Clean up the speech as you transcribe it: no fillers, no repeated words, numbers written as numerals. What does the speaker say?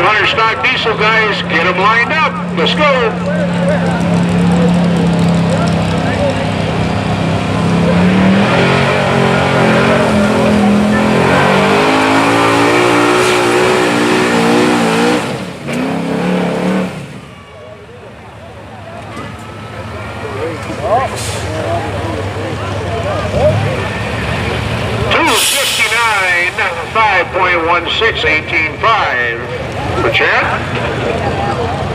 500 stock diesel guys, get them lined up. Let's go. $259.16, 18.5 for Chad.